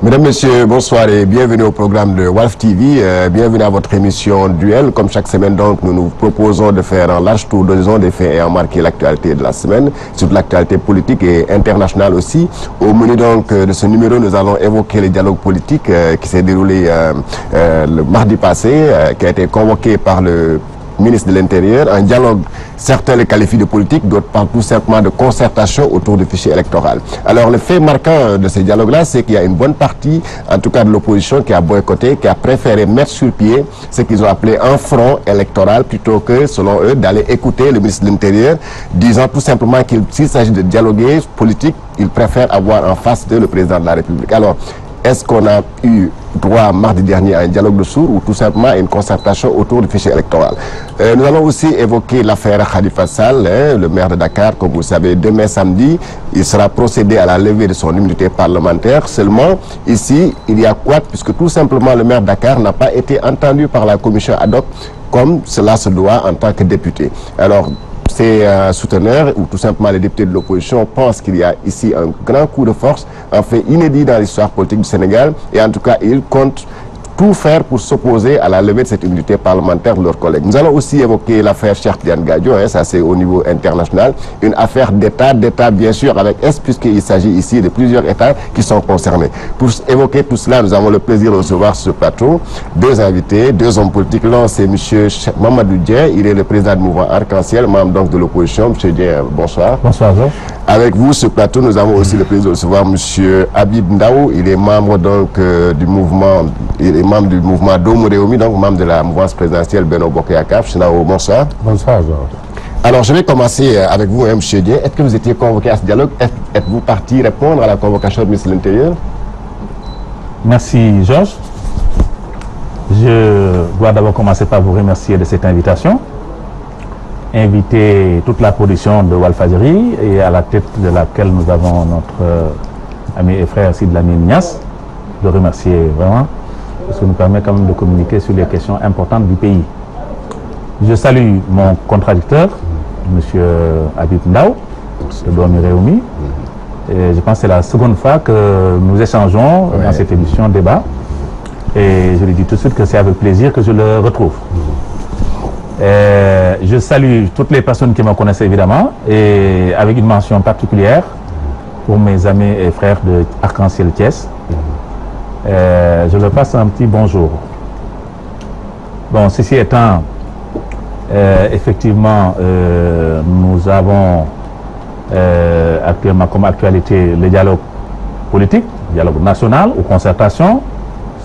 Mesdames, Messieurs, bonsoir et bienvenue au programme de Walf TV. Bienvenue à votre émission Duel. Comme chaque semaine, donc, nous nous proposons de faire un large tour d'horizon des faits et en marquer l'actualité de la semaine, surtout l'actualité politique et internationale aussi. Au menu donc de ce numéro, nous allons évoquer le dialogue politique qui s'est déroulé le mardi passé, qui a été convoqué par le ministre de l'Intérieur, un dialogue, certains le qualifient de politique, d'autres parlent tout simplement de concertation autour du fichier électoral. Alors le fait marquant de ces dialogues-là, c'est qu'il y a une bonne partie, en tout cas de l'opposition, qui a boycotté, qui a préféré mettre sur pied ce qu'ils ont appelé un front électoral, plutôt que, selon eux, d'aller écouter le ministre de l'Intérieur, disant tout simplement qu'il s'il s'agit de dialoguer politique, ils préfèrent avoir en face d'eux le président de la République. Alors, est-ce qu'on a eu droit mardi dernier à un dialogue de sourds ou tout simplement à une concertation autour du fichier électoral? Nous allons aussi évoquer l'affaire Khalifa Sall, le maire de Dakar. Comme vous le savez, demain samedi, il sera procédé à la levée de son immunité parlementaire. Seulement, ici, il y a quoi? Puisque tout simplement, le maire de Dakar n'a pas été entendu par la commission ad hoc comme cela se doit en tant que député. Alors, ces souteneurs ou tout simplement les députés de l'opposition pensent qu'il y a ici un grand coup de force, un fait inédit dans l'histoire politique du Sénégal, et en tout cas ils comptent tout faire pour s'opposer à la levée de cette immunité parlementaire de leurs collègues. Nous allons aussi évoquer l'affaire Cheikh Tidiane Gadio, ça c'est au niveau international, une affaire d'État bien sûr avec S, puisqu'il s'agit ici de plusieurs États qui sont concernés. Pour évoquer tout cela, nous avons le plaisir de recevoir sur ce plateau deux invités, deux hommes politiques. L'un c'est M. Mamadou Dieng, il est le président du mouvement Arc-en-Ciel, membre donc de l'opposition. M. Dieng, bonsoir. Bonsoir, Georges. Avec vous, sur ce plateau, nous avons aussi le plaisir de recevoir M. Habib Ndaw, il est membre donc du mouvement, membre du mouvement Domou Réumi, donc membre de la mouvance présidentielle Benno Bokk Yakaar. Bonsoir. Bonsoir, Georges. Alors, je vais commencer avec vous, M. Dieng. Est-ce que vous étiez convoqué à ce dialogue? Êtes-vous parti répondre à la convocation du ministre de l'Intérieur? Merci, Georges. Je dois d'abord commencer par vous remercier de cette invitation. Inviter toute la production de Walfadjri et à la tête de laquelle nous avons notre ami et frère Sid Lamine Niasse. Je remercier vraiment, parce que nous permet quand même de communiquer sur les questions importantes du pays. Je salue mon contradicteur, M. Habib Ndaw, de Domou Réumi. Et je pense que c'est la seconde fois que nous échangeons dans cette émission débat. Et je lui dis tout de suite que c'est avec plaisir que je le retrouve. Je salue toutes les personnes qui me connaissent évidemment, et avec une mention particulière pour mes amis et frères de Arc-en-Ciel Thiès. Je leur passe un petit bonjour. Bon, ceci étant, effectivement, nous avons actuellement comme actualité le dialogue politique, dialogue national ou concertation,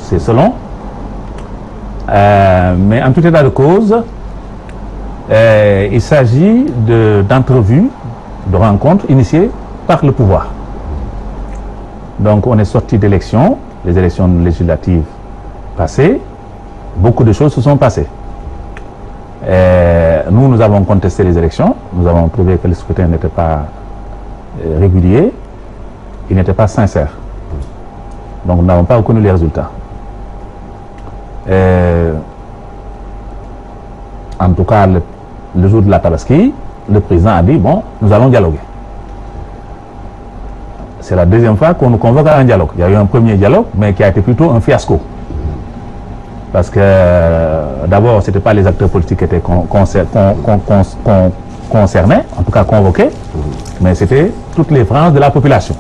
c'est selon. Mais en tout état de cause, il s'agit d'entrevues, de rencontres initiées par le pouvoir. Donc on est sorti d'élections, les élections législatives passées, beaucoup de choses se sont passées. Nous avons contesté les élections, nous avons trouvé que le scrutin n'était pas régulier, il n'était pas sincère. Donc nous n'avons pas reconnu les résultats. En tout cas, le jour de la Tabaski, le président a dit, bon, nous allons dialoguer. C'est la deuxième fois qu'on nous convoque à un dialogue. Il y a eu un premier dialogue, mais qui a été plutôt un fiasco. Parce que, d'abord, ce n'étaient pas les acteurs politiques qui étaient concernés, en tout cas convoqués, mais c'était toutes les franges de la population.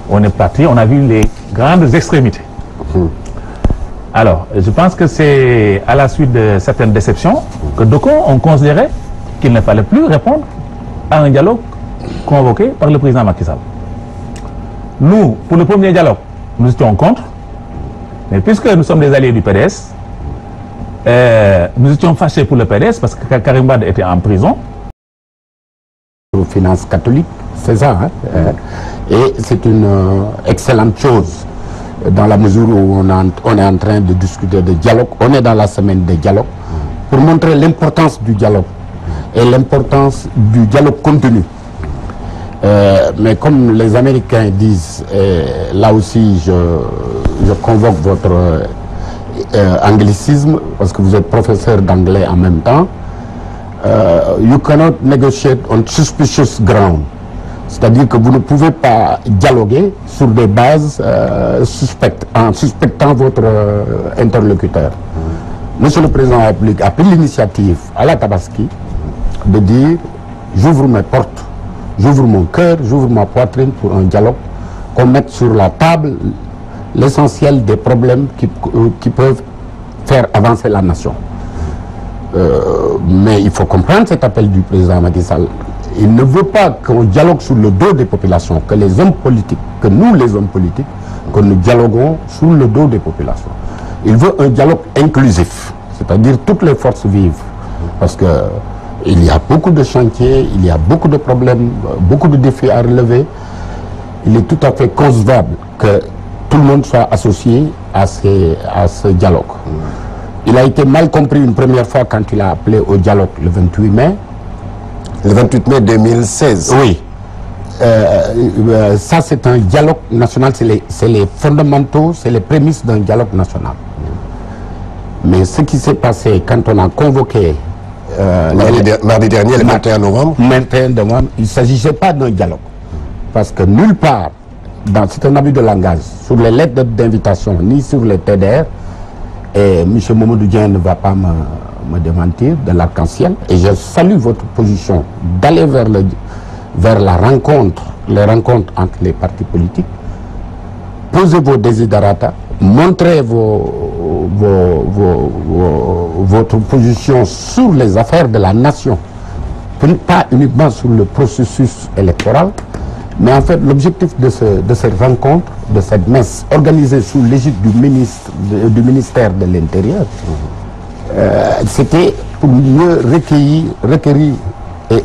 On est parti, on a vu les grandes extrémités. Alors, je pense que c'est à la suite de certaines déceptions que d'aucuns ont considéré qu'il ne fallait plus répondre à un dialogue convoqué par le président Macky Sall. Nous, pour le premier dialogue, nous étions contre, mais puisque nous sommes des alliés du PDS, nous étions fâchés pour le PDS parce que Karim Wade était en prison. Aux finances catholiques, c'est ça. Et c'est une excellente chose dans la mesure où on est en train de discuter de dialogue. On est dans la semaine de dialogue pour montrer l'importance du dialogue et l'importance du dialogue continu. Mais comme les Américains disent, là aussi je convoque votre anglicisme parce que vous êtes professeur d'anglais en même temps. You cannot negotiate on suspicious ground. C'est-à-dire que vous ne pouvez pas dialoguer sur des bases suspectes, en suspectant votre interlocuteur. Monsieur le Président de la République a pris l'initiative à la Tabaski de dire j'ouvre mes portes, j'ouvre mon cœur, j'ouvre ma poitrine pour un dialogue, qu'on mette sur la table l'essentiel des problèmes qui peuvent faire avancer la nation. Mais il faut comprendre cet appel du président Macky Sall. Il ne veut pas qu'on dialogue sur le dos des populations, que les hommes politiques, que nous les hommes politiques, que nous dialoguons sur le dos des populations. Il veut un dialogue inclusif, c'est-à-dire toutes les forces vives. Parce que il y a beaucoup de chantiers, il y a beaucoup de problèmes, beaucoup de défis à relever. Il est tout à fait concevable que tout le monde soit associé à ce dialogue. Il a été mal compris une première fois quand il a appelé au dialogue le 28 mai. Le 28 mai 2016. Oui. Ça, c'est un dialogue national, c'est les fondamentaux, c'est les prémices d'un dialogue national. Mais ce qui s'est passé quand on a convoqué... mardi dernier, le 21 novembre. 21 novembre, il ne s'agissait pas d'un dialogue. Parce que nulle part, c'est un abus de langage, sur les lettres d'invitation, ni sur les TDR, et M. Mamadou Dieng ne va pas me démentir, de l'arc-en-ciel, et je salue votre position d'aller vers la rencontre, les rencontres entre les partis politiques. Posez vos desiderata, montrez votre position sur les affaires de la nation, pas uniquement sur le processus électoral, mais en fait l'objectif de cette rencontre, de cette messe organisée sous l'égide du ministère de l'Intérieur, c'était pour mieux requérir et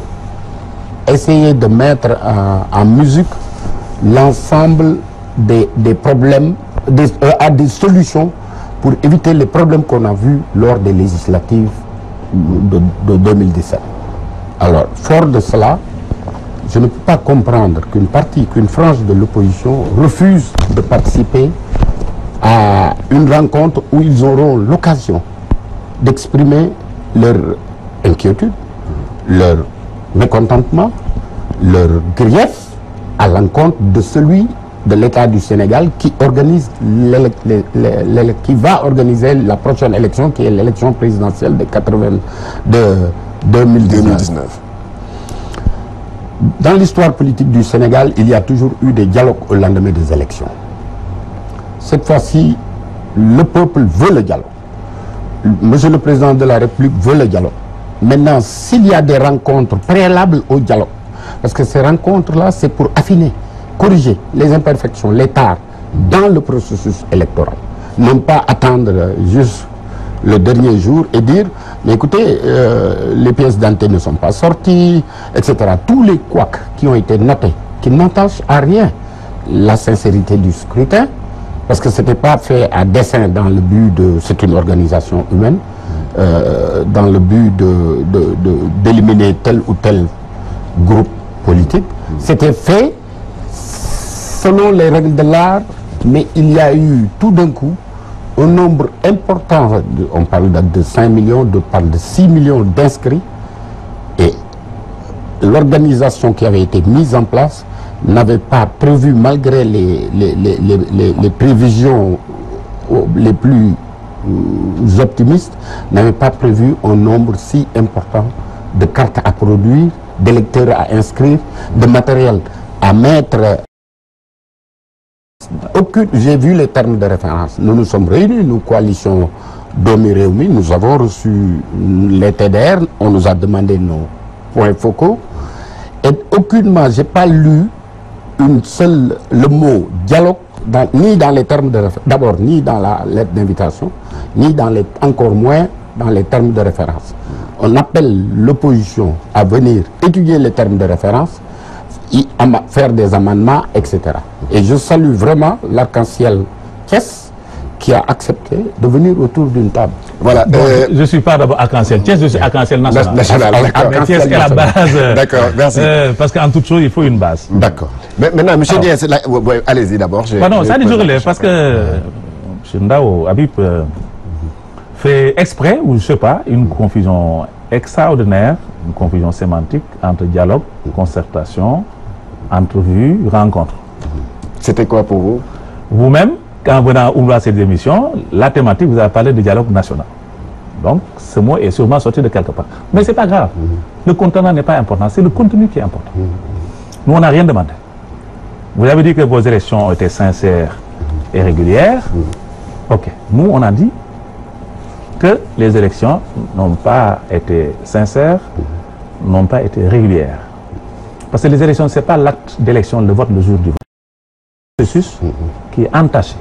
essayer de mettre en musique l'ensemble des problèmes, des solutions pour éviter les problèmes qu'on a vus lors des législatives de 2017. Alors, fort de cela, je ne peux pas comprendre qu'une frange de l'opposition refuse de participer à une rencontre où ils auront l'occasion d'exprimer leur inquiétude, leur mécontentement, leur grief à l'encontre de celui de l'État du Sénégal qui organise qui va organiser la prochaine élection, qui est l'élection présidentielle de 2019. Dans l'histoire politique du Sénégal, il y a toujours eu des dialogues au lendemain des élections. Cette fois-ci, le peuple veut le dialogue. Monsieur le Président de la République veut le dialogue. Maintenant, s'il y a des rencontres préalables au dialogue, parce que ces rencontres-là, c'est pour affiner, corriger les imperfections, les tares dans le processus électoral. Non pas attendre juste le dernier jour et dire, mais écoutez, les pièces d'identité ne sont pas sorties, etc. Tous les couacs qui ont été notés, qui n'entachent à rien la sincérité du scrutin, parce que ce n'était pas fait à dessein dans le but de... C'est une organisation humaine, dans le but d'éliminer tel ou tel groupe politique. C'était fait selon les règles de l'art, mais il y a eu tout d'un coup un nombre important, on parle de 5 millions, on parle de 6 millions d'inscrits, et l'organisation qui avait été mise en place n'avait pas prévu, malgré les prévisions les plus optimistes, n'avait pas prévu un nombre si important de cartes à produire, d'électeurs à inscrire, de matériel à mettre. J'ai vu les termes de référence. Nous nous sommes réunis, nous, coalition Domi Réumi, nous avons reçu les TDR, on nous a demandé nos points focaux, et aucunement, je n'ai pas lu le mot dialogue, ni dans les termes de référence, d'abord ni dans la lettre d'invitation, ni encore moins dans les termes de référence. On appelle l'opposition à venir étudier les termes de référence, faire des amendements, etc. Et je salue vraiment l'arc-en-ciel Thiès qui a accepté de venir autour d'une table. Voilà. Bon, je ne suis pas d'abord arc-en-ciel Thiès, je suis arc-en-ciel national. Mais Thiès est la base. D'accord, merci. Parce qu'en toute chose, il faut une base. D'accord. Mais maintenant, M. Dieng, allez-y d'abord. Pardon, ça dit je relève parce que M. Ndao Habib fait exprès, ou je ne sais pas, une confusion extraordinaire, une confusion sémantique entre dialogue, concertation entrevue, rencontre. C'était quoi pour vous? Vous-même, quand vous venez ouvrir cette émission, la thématique, vous avez parlé de dialogue national. Donc, ce mot est sûrement sorti de quelque part. Mais ce n'est pas grave. Le contenant n'est pas important, c'est le contenu qui est important. Nous, on n'a rien demandé. Vous avez dit que vos élections ont été sincères et régulières. Ok. Nous, on a dit que les élections n'ont pas été sincères, n'ont pas été régulières. Parce que les élections, ce n'est pas l'acte d'élection, le vote le jour du vote. C'est un processus qui est entaché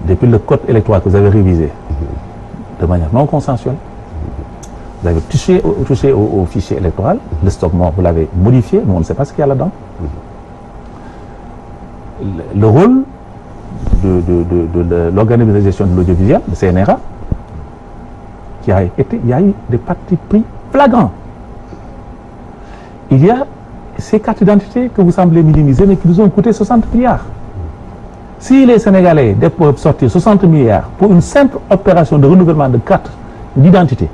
depuis le code électoral que vous avez révisé de manière non consensuelle. Vous avez touché au fichier électoral, le stock mort, vous l'avez modifié, mais on ne sait pas ce qu'il y a là-dedans. Le rôle de l'organisme de gestion de l'audiovisuel, le CNRA, il y a eu des partis pris flagrants. Il y a ces cartes d'identité que vous semblez minimiser, mais qui nous ont coûté 60 milliards. Si les Sénégalais peuvent sortir 60 milliards pour une simple opération de renouvellement de cartes d'identité,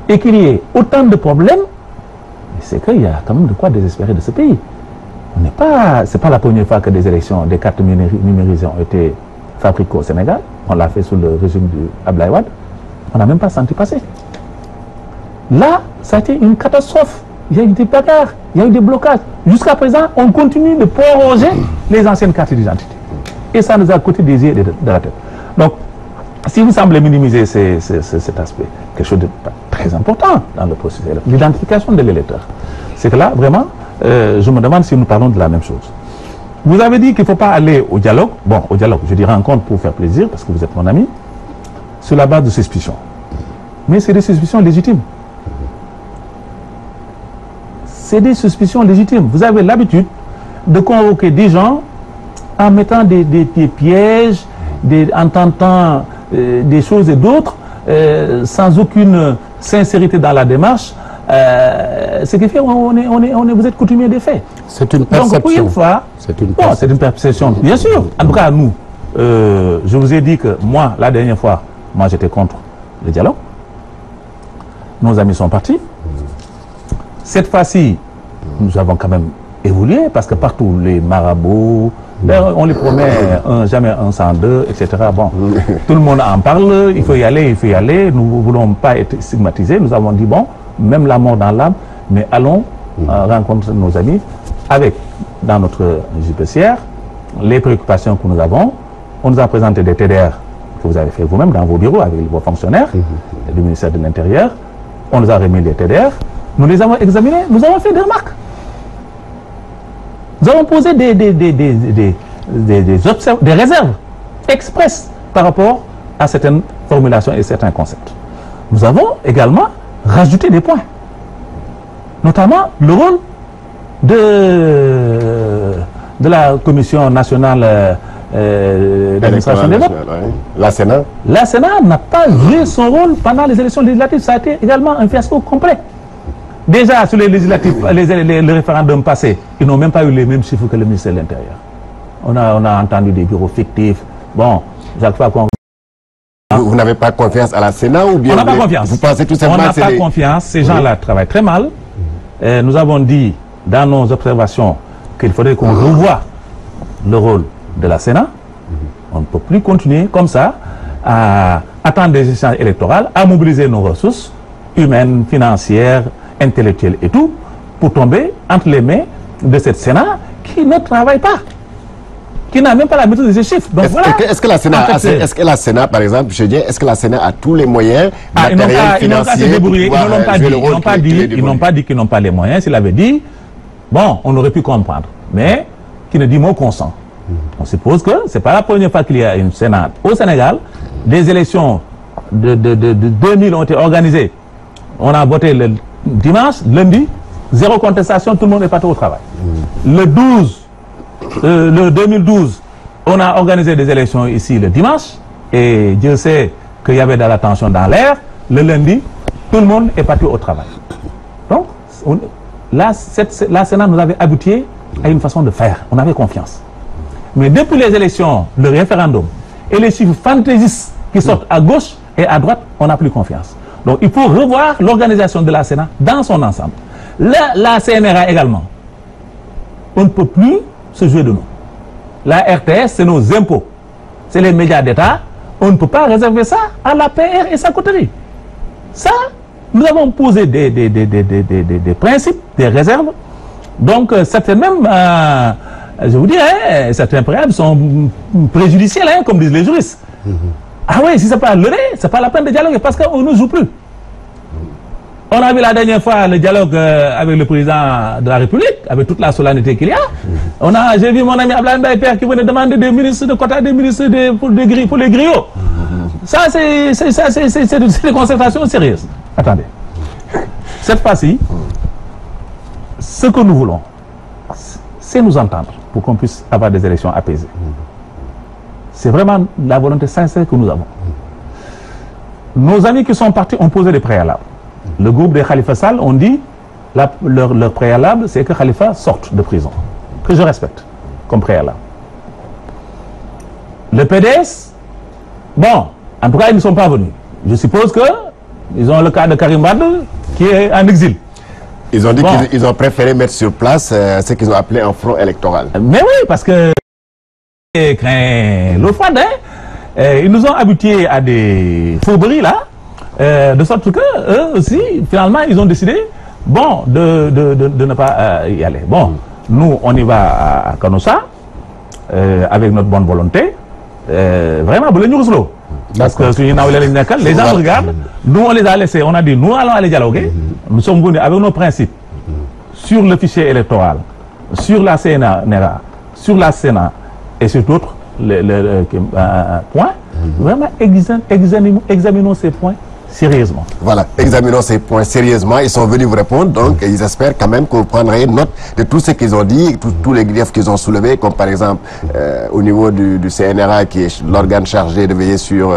et qu'il y ait autant de problèmes, c'est qu'il y a quand même de quoi désespérer de ce pays. C'est pas la première fois que des élections, des cartes numérisées ont été fabriquées au Sénégal. On l'a fait sous le régime du Abdoulaye Wade. On n'a même pas senti passer. Là, ça a été une catastrophe. Il y a eu des bagarres, il y a eu des blocages. Jusqu'à présent, on continue de proroger les anciennes cartes d'identité. Et ça nous a coûté des yeux de la tête. Donc, si vous semblez minimiser cet aspect, quelque chose de très important dans le processus, l'identification de l'électeur, c'est que là, vraiment, je me demande si nous parlons de la même chose. Vous avez dit qu'il ne faut pas aller au dialogue. Bon, au dialogue, je dis rencontre pour faire plaisir, parce que vous êtes mon ami, sur la base de suspicions. Mais c'est des suspicions légitimes. C'est des suspicions légitimes. Vous avez l'habitude de convoquer des gens en mettant des pièges, en tentant des choses et d'autres, sans aucune sincérité dans la démarche, ce qui fait que vous êtes coutumier des faits. C'est une perception. Donc, pour une fois, c'est une perception. Bien sûr. En tout cas, nous, je vous ai dit que moi, la dernière fois, moi, j'étais contre le dialogue. Nos amis sont partis. Cette fois-ci, nous avons quand même évolué, parce que partout, les marabouts, on les promet jamais un sans deux, etc. Bon, tout le monde en parle, il faut y aller, nous ne voulons pas être stigmatisés. Nous avons dit, bon, même la mort dans l'âme, mais allons rencontrer nos amis avec, dans notre JPCR, les préoccupations que nous avons. On nous a présenté des TDR que vous avez fait vous-même dans vos bureaux avec vos fonctionnaires du ministère de l'Intérieur. On nous a remis les TDR. Nous les avons examinés, nous avons fait des remarques. Nous avons posé des réserves expresses par rapport à certaines formulations et certains concepts. Nous avons également rajouté des points, notamment le rôle de la Commission nationale d'administration des votes. La Sénat. La Sénat n'a pas joué son rôle pendant les élections législatives. Ça a été également un fiasco complet. Déjà, sur les législatives, les référendums passés, ils n'ont même pas eu les mêmes chiffres que le ministère de l'Intérieur. On a entendu des bureaux fictifs. Bon, chaque fois qu'on... Vous n'avez pas confiance à la Sénat ou bien... On n'a pas confiance. Vous pensez tout simplement on n'a pas confiance. Ces gens-là travaillent très mal. Nous avons dit dans nos observations qu'il faudrait qu'on revoie le rôle de la Sénat. On ne peut plus continuer comme ça à attendre des échanges électoraux, à mobiliser nos ressources humaines, financières, intellectuelles et tout, pour tomber entre les mains de cette Sénat qui ne travaille pas, qui n'a même pas la maîtrise de ces chiffres. Est-ce que la Sénat, par exemple, est-ce que la Sénat a tous les moyens matériels, financiers pour pouvoir jouer le rôle Ils n'ont pas dit qu'ils n'ont pas les moyens. S'ils avaient dit, bon, on aurait pu comprendre. Mais qui ne dit mot consent. On suppose que ce n'est pas la première fois qu'il y a une Sénat au Sénégal. Des élections de 2000 ont été organisées. On a voté le dimanche, lundi, zéro contestation, tout le monde est parti au travail. Le 2012, on a organisé des élections ici le dimanche, et Dieu sait qu'il y avait de la tension dans l'air. Le lundi, tout le monde est parti au travail. Donc, la Sénat nous avait habitués à une façon de faire. On avait confiance. Mais depuis les élections, le référendum et les chiffres fantaisistes qui sortent à gauche et à droite, on n'a plus confiance. Donc il faut revoir l'organisation de la Sénat dans son ensemble. La CNRA également. on ne peut plus se jouer de nous. La RTS, c'est nos impôts. C'est les médias d'État. On ne peut pas réserver ça à la PR et sa coterie. Ça, nous avons posé des principes, des réserves. Donc, certains même, je vous dirais, certains préalables sont préjudiciels, hein, comme disent les juristes. Ah oui, si ce n'est pas levé, ce n'est pas la peine de dialoguer parce qu'on ne joue plus. On a vu la dernière fois le dialogue avec le président de la République, avec toute la solennité qu'il y a. J'ai vu mon ami Abdoulaye Mbaye Père qui venait demander des ministres de quota, des ministres pour les griots. Ça, c'est des concertations sérieuses. Attendez. Cette fois-ci, ce que nous voulons, c'est nous entendre pour qu'on puisse avoir des élections apaisées. C'est vraiment la volonté sincère que nous avons. Nos amis qui sont partis ont posé des préalables. Le groupe de Khalifa Sall ont dit leur préalable, c'est que Khalifa sorte de prison, que je respecte comme préalable. Le PDS, bon, en tout cas, ils ne sont pas venus. Je suppose qu'ils ont le cas de Karim Wade qui est en exil. Ils ont dit qu'ils ont préféré mettre sur place ce qu'ils ont appelé un front électoral. Mais oui, parce que craint l'eau froide, hein? Ils nous ont habitués à des fourberies là. De sorte que eux aussi, finalement, ils ont décidé, bon, de ne pas y aller. Bon, nous, on y va à Kanossa, avec notre bonne volonté. Vraiment, parce que les gens regardent, nous, on les a laissés, on a dit, nous allons aller dialoguer. Nous sommes venus avec nos principes sur le fichier électoral, sur la CNRA, sur la Sénat et sur d'autres points. Vraiment, examinons ces points sérieusement. Voilà, examinons ces points sérieusement. Ils sont venus vous répondre, donc ils espèrent quand même que vous prendrez note de tout ce qu'ils ont dit, tous les griefs qu'ils ont soulevés, comme par exemple au niveau du CNRA, qui est l'organe chargé de veiller sur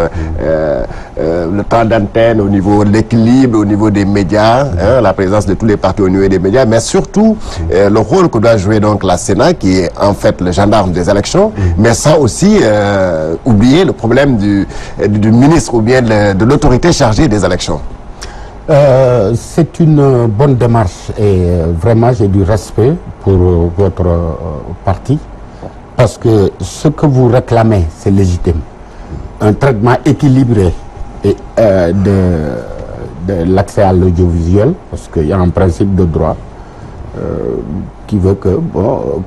le temps d'antenne, au niveau de l'équilibre, au niveau des médias, hein, la présence de tous les partis au niveau des médias, mais surtout le rôle que doit jouer donc la Sénat, qui est en fait le gendarme des élections, mais sans aussi oublier le problème du ministre ou bien de l'autorité chargée des élections. C'est une bonne démarche et vraiment j'ai du respect pour votre parti parce que ce que vous réclamez c'est légitime. Un traitement équilibré et, de l'accès à l'audiovisuel parce qu'il y a un principe de droit qui veut que,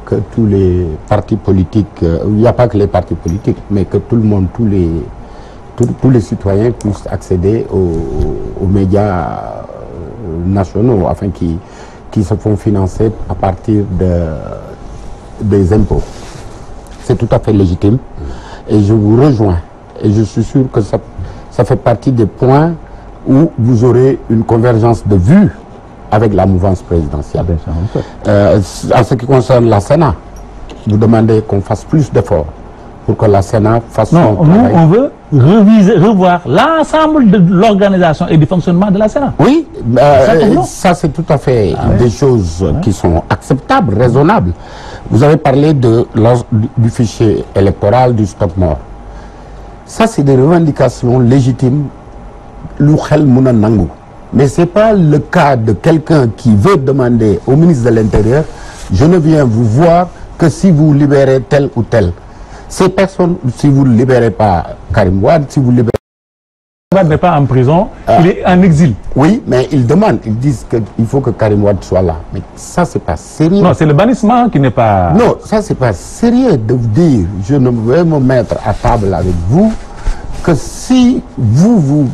que tous les partis politiques, il n'y a pas que les partis politiques, mais que tout le monde, tous les citoyens puissent accéder aux médias nationaux, afin qui se font financer à partir des impôts. C'est tout à fait légitime et je vous rejoins et je suis sûr que ça fait partie des points où vous aurez une convergence de vues avec la mouvance présidentielle. En ce qui concerne la Sénat, vous demandez qu'on fasse plus d'efforts pour que la Sénat fasse son travail. Nous, on veut revoir l'ensemble de l'organisation et du fonctionnement de la Sénat. Oui, ça c'est tout à fait des choses qui sont acceptables, raisonnables. Vous avez parlé du fichier électoral, du stop mort. Ça c'est des revendications légitimes, mais ce n'est pas le cas de quelqu'un qui veut demander au ministre de l'Intérieur, je ne viens vous voir que si vous libérez tel ou tel. Ces personnes, si vous ne libérez pas Karim Wade, si vous libérez... Karim Wade n'est pas en prison, il est en exil. Oui, mais ils demandent, ils disent qu'il faut que Karim Wade soit là. Mais ça, c'est pas sérieux. Non, c'est le bannissement qui n'est pas... Non, ça, c'est pas sérieux de vous dire, je ne vais me mettre à table avec vous, que si vous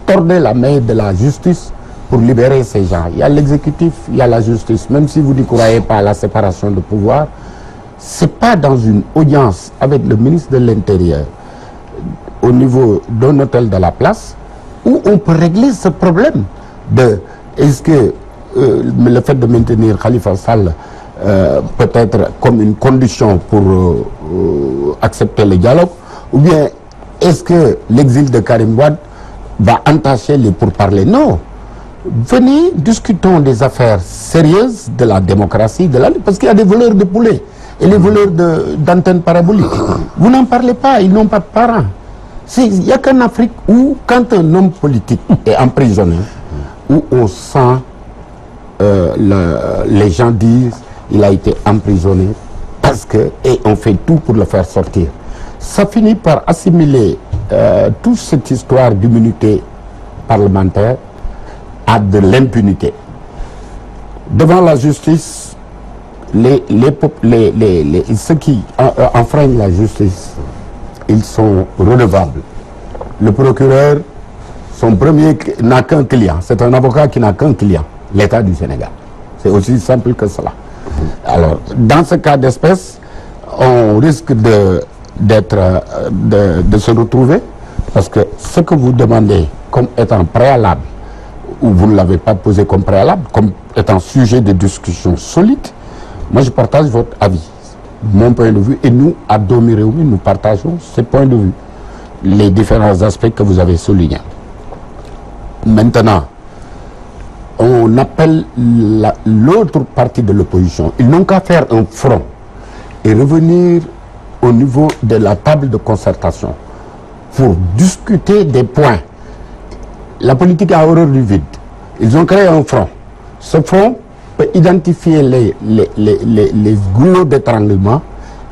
tordez la main de la justice pour libérer ces gens, il y a l'exécutif, il y a la justice, même si vous ne croyez pas à la séparation de pouvoir, c'est pas dans une audience avec le ministre de l'Intérieur au niveau d'un hôtel de la place où on peut régler ce problème de est-ce que le fait de maintenir Khalifa Sall peut être comme une condition pour accepter le dialogue ou bien est-ce que l'exil de Karim Wade va entacher les pourparlers? Non. Venez, discutons des affaires sérieuses de la démocratie, parce qu'il y a des voleurs de poulets et les voleurs d'antennes paraboliques. Vous n'en parlez pas, ils n'ont pas de parents. Il n'y a qu'en Afrique où, quand un homme politique est emprisonné, où on sent, les gens disent, il a été emprisonné parce que, et on fait tout pour le faire sortir. Ça finit par assimiler toute cette histoire d'immunité parlementaire à de l'impunité. Devant la justice, ceux qui enfreignent la justice, ils sont redevables. Le procureur, son premier n'a qu'un client. C'est un avocat qui n'a qu'un client, l'État du Sénégal. C'est aussi simple que cela. Alors, dans ce cas d'espèce, on risque de se retrouver parce que ce que vous demandez comme étant préalable, ou vous ne l'avez pas posé comme préalable, comme étant sujet de discussion solide, moi je partage votre avis, mon point de vue, et nous, à Domi Réumi, nous partageons ce point de vue, les différents aspects que vous avez soulignés. Maintenant, on appelle l'autre partie de l'opposition. Ils n'ont qu'à faire un front et revenir au niveau de la table de concertation pour discuter des points. La politique a horreur du vide. Ils ont créé un front. Ce front peut identifier les goulots d'étranglement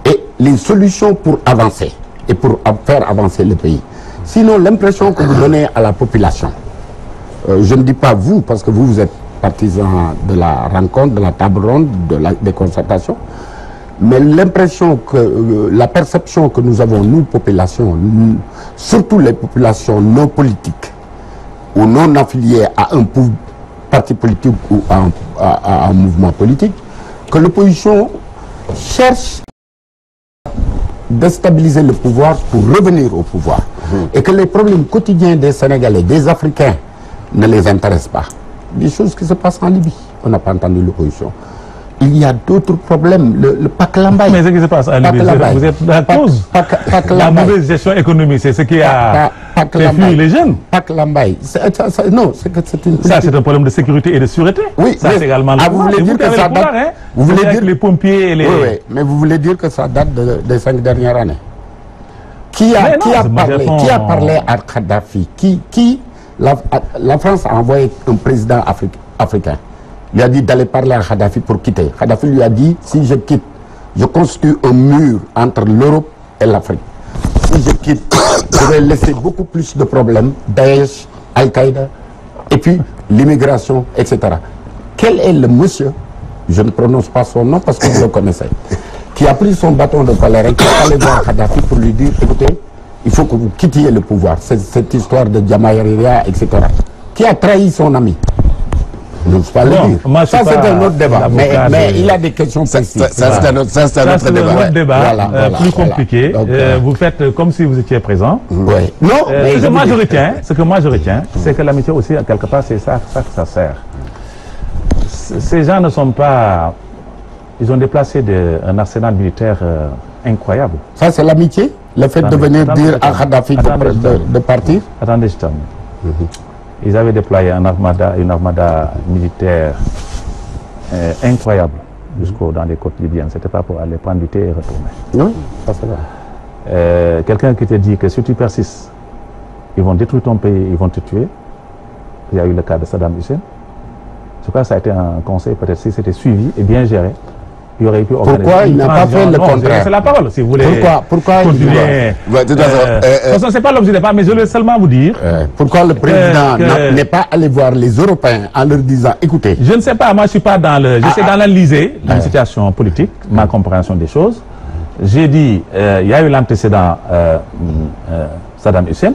et les solutions pour avancer et pour faire avancer le pays. Sinon, l'impression que vous donnez à la population, je ne dis pas vous, parce que vous êtes partisan de la rencontre, de la table ronde, des concertations, mais l'impression que, la perception que nous avons, nous, populations, surtout les populations non politiques ou non affiliées à un parti politique ou à un mouvement politique, que l'opposition cherche à déstabiliser le pouvoir pour revenir au pouvoir. Et que les problèmes quotidiens des Sénégalais, des Africains, ne les intéressent pas. Des choses qui se passent en Libye, on n'a pas entendu l'opposition. Il y a d'autres problèmes, le PAC Lambaye. Mais ce qui se passe en Libye, vous êtes la cause. La mauvaise gestion économique, c'est ce qui a fait fuir les jeunes. PAC Lambaye. Non, c'est que c'est une politique. Ça, c'est un problème de sécurité et de sûreté. Oui, ça, c'est également le vous voulez dire que ça date... Vous voulez dire les pompiers et les... Oui, mais vous voulez dire que ça date des 5 dernières années. Qui a parlé à Kadhafi? La France a envoyé un président africain. Il lui a dit d'aller parler à Kadhafi pour quitter. Kadhafi lui a dit, si je quitte, je constitue un mur entre l'Europe et l'Afrique. Si je quitte, je vais laisser beaucoup plus de problèmes, Daesh, Al-Qaïda, et puis l'immigration, etc. Quel est le monsieur, je ne prononce pas son nom parce que vous le connaissez, qui a pris son bâton de pèlerin et qui est allé voir Kadhafi pour lui dire, écoutez, il faut que vous quittiez le pouvoir. Cette histoire de Djamayaria, etc. Qui a trahi son ami? Je ne sais pas le dire. Ça, c'est un autre débat. Mais il a des questions précises. Ça, c'est un autre débat. Voilà, plus compliqué. Donc, vous faites comme si vous étiez présent. Oui. Non, mais ce que moi je retiens, c'est que l'amitié aussi, quelque part, c'est ça que ça sert. Ces gens ne sont pas... Ils ont déplacé un arsenal militaire incroyable. Ça, c'est l'amitié? Le fait de venir dire à Kadhafi de partir? Attendez, je termine. Ils avaient déployé une armada militaire incroyable dans les côtes libyennes. Ce n'était pas pour aller prendre du thé et retourner. Oui, ça c'est vrai. Quelqu'un qui te dit que si tu persistes, ils vont détruire ton pays, ils vont te tuer. Il y a eu le cas de Saddam Hussein. Je crois que ça a été un conseil, peut-être si c'était suivi et bien géré. Il aurait pu organiser. Pourquoi il n'a pas fait le contraire? C'est la parole, si vous voulez. Pourquoi continuer. C'est pas l'objet du débat, mais je voulais seulement vous dire. Pourquoi le président n'est pas allé voir les Européens en leur disant, écoutez. Je ne sais pas, moi je suis pas dans le. J'essaie d'analyser la situation politique, ma compréhension des choses. J'ai dit, il y a eu l'antécédent Saddam Hussein.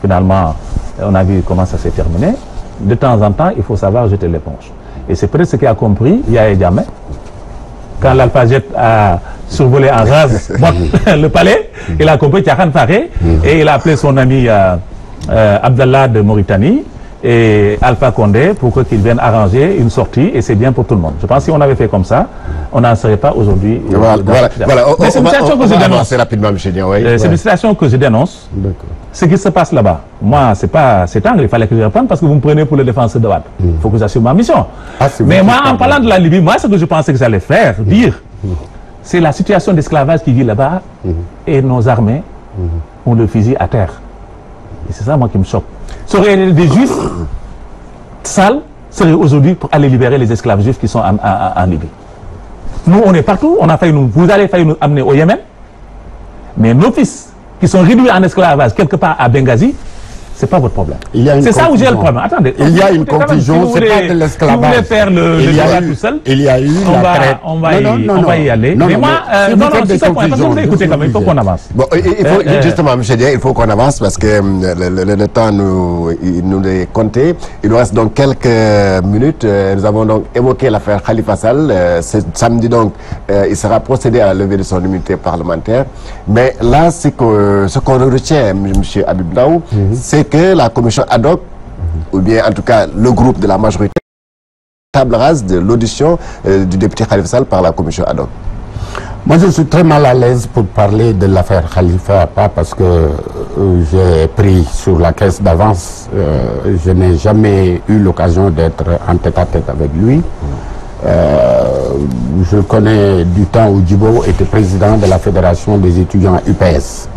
Finalement, on a vu comment ça s'est terminé. De temps en temps, il faut savoir jeter l'éponge. Et c'est peut-être ce qui a compris Yahya Jammeh. Quand l'Alpha-Jet a survolé en rase le palais, il a compris Tiakan Faré et il a appelé son ami Abdallah de Mauritanie et Alpha Condé pour qu'ils viennent arranger une sortie et c'est bien pour tout le monde. Je pense que si on avait fait comme ça, on n'en serait pas aujourd'hui. Voilà. Mais c'est une situation que je dénonce. Rapidement, M. Dian, oui. C'est une situation que je dénonce. Ce qui se passe là-bas, moi, c'est pas cet angle, il fallait que je reprenne parce que vous me prenez pour le défenseur de Wade. Il faut que j'assume ma mission. Mais moi, en parlant de la Libye, moi, ce que je pensais que j'allais faire, dire, c'est la situation d'esclavage qui vit là-bas et nos armées ont le fusil à terre. Et c'est ça, moi, qui me choque. Ça aurait été des juifs sales, seraient aujourd'hui pour aller libérer les esclaves juifs qui sont en Libye. Nous, on est partout. Vous allez failli nous amener au Yémen. Mais nos fils, qui sont réduits en esclavage quelque part à Benghazi, c'est pas votre problème. C'est ça où j'ai le problème. Attendez. Il y a une confusion, c'est pas de l'esclavage. Si vous voulez faire le débat tout seul, il y a eu on va y aller. Mais moi, non, c'est ça, parce que vous écoutez quand même, il faut qu'on avance. Bon, justement, M. Dia, il faut qu'on avance parce que le temps nous est compté. Il nous reste donc quelques minutes. Nous avons donc évoqué l'affaire Khalifa Sall. Ce samedi donc, il sera procédé à la levée de son immunité parlementaire. Mais là, ce qu'on retient, M. Habib Ndao, c'est que la commission ad hoc, ou bien en tout cas le groupe de la majorité, table rase de l'audition du député Khalifa Sall par la commission ad hoc. Moi, je suis très mal à l'aise pour parler de l'affaire Khalifa, pas parce que j'ai pris sur la caisse d'avance. Je n'ai jamais eu l'occasion d'être en tête-à-tête avec lui. Je le connais du temps où Djibo était président de la Fédération des étudiants UPS.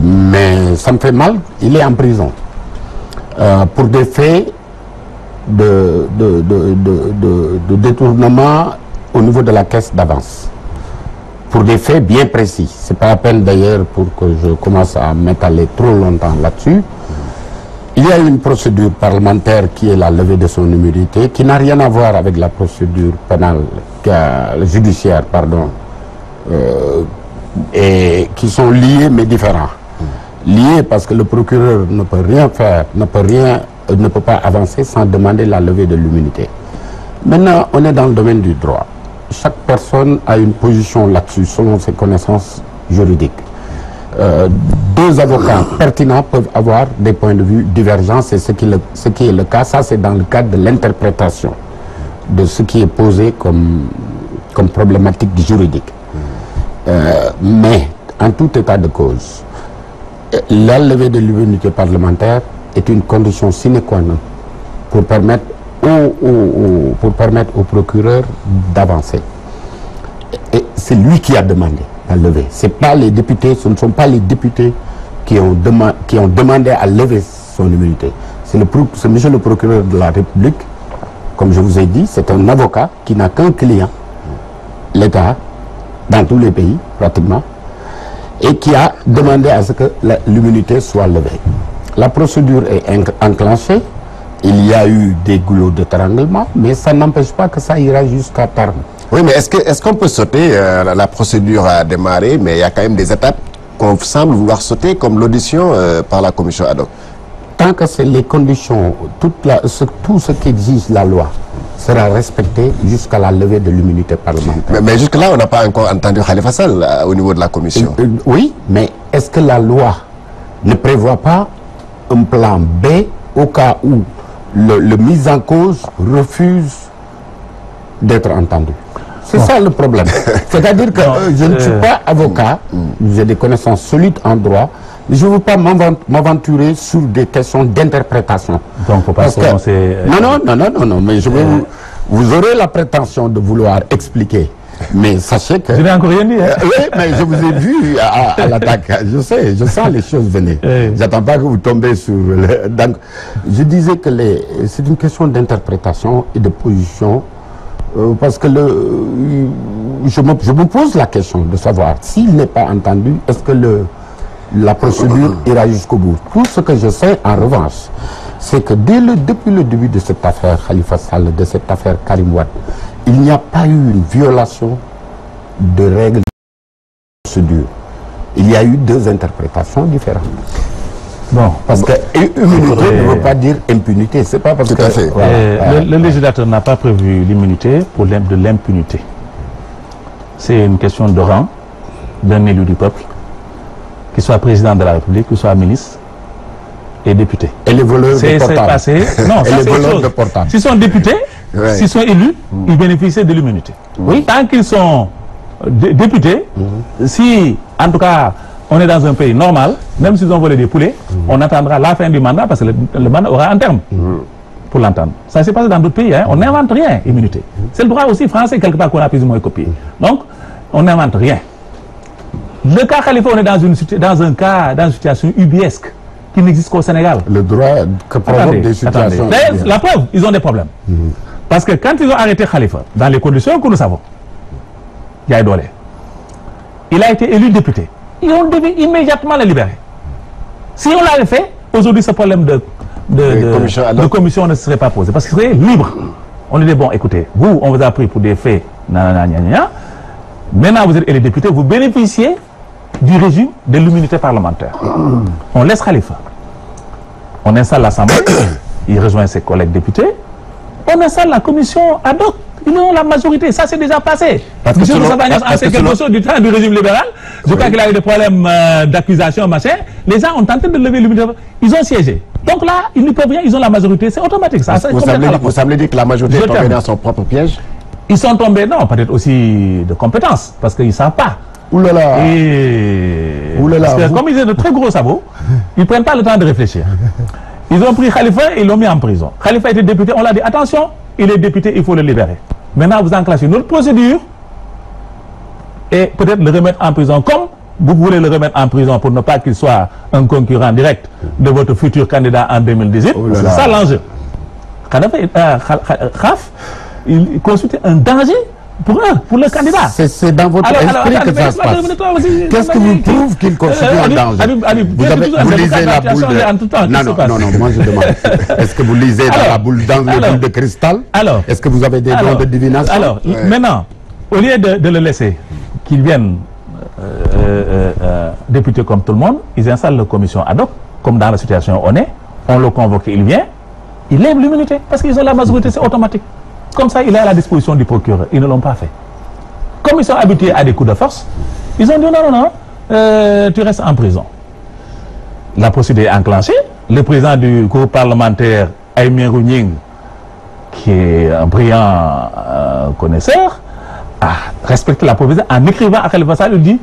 Mais ça me fait mal, il est en prison pour des faits de détournement au niveau de la caisse d'avance. Pour des faits bien précis. C'est pas la peine d'ailleurs pour que je commence à m'étaler trop longtemps là-dessus. Il y a une procédure parlementaire qui est la levée de son immunité, qui n'a rien à voir avec la procédure pénale, judiciaire, pardon, et qui sont liés mais différents. Liés parce que le procureur ne peut rien faire, ne peut pas avancer sans demander la levée de l'immunité. Maintenant, on est dans le domaine du droit. Chaque personne a une position là-dessus selon ses connaissances juridiques. Deux avocats pertinents peuvent avoir des points de vue divergents, c'est ce qui est le cas. Ça, c'est dans le cadre de l'interprétation de ce qui est posé comme problématique juridique. Mais, en tout état de cause, la levée de l'immunité parlementaire est une condition sine qua non pour permettre au procureur d'avancer. Et c'est lui qui a demandé à lever. C'est pas les députés, ce ne sont pas les députés qui ont demandé à lever son immunité. C'est monsieur le procureur de la République, comme je vous ai dit, c'est un avocat qui n'a qu'un client, l'État, dans tous les pays pratiquement, et qui a demandé à ce que l'immunité soit levée. La procédure est enclenchée, il y a eu des goulots d'étranglement, mais ça n'empêche pas que ça ira jusqu'à terme. Oui, mais est-ce qu'on peut sauter la procédure a démarré, mais il y a quand même des étapes qu'on semble vouloir sauter, comme l'audition par la commission ad hoc. Tant que c'est les conditions, tout ce qu'exige la loi sera respecté jusqu'à la levée de l'immunité parlementaire. Mais jusque-là, on n'a pas encore entendu Khalifa Sall au niveau de la commission. Oui, mais est-ce que la loi ne prévoit pas un plan B au cas où le mis en cause refuse d'être entendu? C'est ça le problème. C'est-à-dire que je ne suis pas avocat, j'ai des connaissances solides en droit, je ne veux pas m'aventurer sur des questions d'interprétation. Donc, il ne faut pas se prononcer... Non, mais vous aurez la prétention de vouloir expliquer. Mais sachez que... Je n'ai encore rien dit. Oui, mais je vous ai vu à l'attaque. Je sais, je sens les choses venir. J'attends pas que vous tombez sur... Donc, je disais que c'est une question d'interprétation et de position. Parce que je me pose la question de savoir s'il n'est pas entendu, est-ce que la procédure ira jusqu'au bout. Tout ce que je sais, en revanche, c'est que depuis le début de cette affaire Khalifa Sall, de cette affaire Karim Wade, il n'y a pas eu une violation de règles de procédure. Il y a eu deux interprétations différentes. Bon, parce que immunité ne veut pas dire impunité. C'est pas parce que... Le législateur n'a pas prévu l'immunité pour de l'impunité. C'est une question de rang d'un élu du peuple, qu'il soit président de la République, qu'il soit ministre et député. Et les voleurs de portable. Passé. Non, ça c'est autre chose. S'ils sont députés, s'ils sont élus, ils bénéficient de l'immunité. Oui. Tant qu'ils sont députés, si, en tout cas, on est dans un pays normal, même s'ils ont volé des poulets, on attendra la fin du mandat parce que le mandat aura un terme pour l'entendre. Ça s'est passé dans d'autres pays, hein. On n'invente rien, immunité. C'est le droit aussi français, quelque part, qu'on a plus ou moins copié. Donc, on n'invente rien. Le cas Khalifa, on est dans une situation ubiesque qui n'existe qu'au Sénégal. Le droit que provoque des situations. La preuve, ils ont des problèmes. Parce que quand ils ont arrêté Khalifa, dans les conditions que nous savons, Ndiaye Dollé. Il a été élu député. Et on devait immédiatement le libérer. Si on l'avait fait, aujourd'hui ce problème de commission ne serait pas posé. Parce qu'il serait libre. On lui dit, bon, écoutez, vous, on vous a pris pour des faits, nanana. Maintenant, vous êtes élu député, vous bénéficiez du régime de l'immunité parlementaire. On laisse Khalifa. On installe l'Assemblée, il rejoint ses collègues députés. On installe la commission ad hoc. Ils ont la majorité, ça c'est déjà passé. Parce que M. Savagnas a fait quelque chose du temps du régime libéral. Je crois qu'il a eu des problèmes d'accusation, machin. Les gens ont tenté de lever l'immunité. Ils ont siégé. Donc là, ils ne peuvent rien, ils ont la majorité. C'est automatique. Ça. Vous semblez dire que la majorité est tombée dans son propre piège? Ils sont tombés, non, peut-être aussi de compétences, parce qu'ils ne savent pas. Oulala. Parce que comme ils ont de très gros sabots, ils ne prennent pas le temps de réfléchir. Ils ont pris Khalifa et ils l'ont mis en prison. Khalifa était député, on l'a dit, attention, il est député, il faut le libérer. Maintenant, vous enclenchez une autre procédure et peut-être le remettre en prison. Comme vous voulez le remettre en prison pour ne pas qu'il soit un concurrent direct de votre futur candidat en 2018, c'est ça l'enjeu. Khaf, il constitue un danger pour le candidat. C'est dans votre esprit que ça se passe. Qu'est-ce qui vous prouve qu'il constitue un danger? Vous lisez la boule de... Non, moi je demande. Est-ce que vous lisez dans la boule, dans les boules de cristal? Est-ce que vous avez des dons de divination? Alors, maintenant, au lieu de le laisser qu'il vienne député comme tout le monde, ils installent la commission ad hoc, comme dans la situation où on est, on le convoque, il vient, il lève l'immunité, parce qu'ils ont la majorité, c'est automatique. Comme ça, il est à la disposition du procureur. Ils ne l'ont pas fait. Comme ils sont habitués à des coups de force, ils ont dit non, tu restes en prison. La procédure est enclenchée. Le président du groupe parlementaire, Aïmien Rouning, qui est un brillant connaisseur, a respecté la procédure en écrivant à Khalifa Sall, il dit